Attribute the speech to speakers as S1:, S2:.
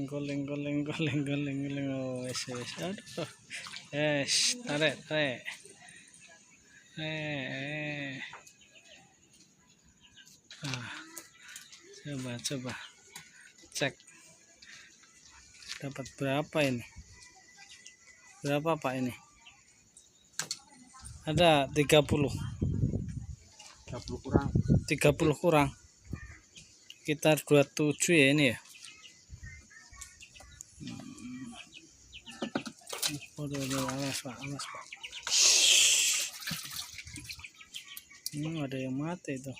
S1: Goleng. Oh, wes. Aduh. Tarik. Coba cek dapat berapa ini. Berapa Pak ini? Ada 30 kurang sekitar 27 ya ini ya. Awas Pak. Ada yang mati itu.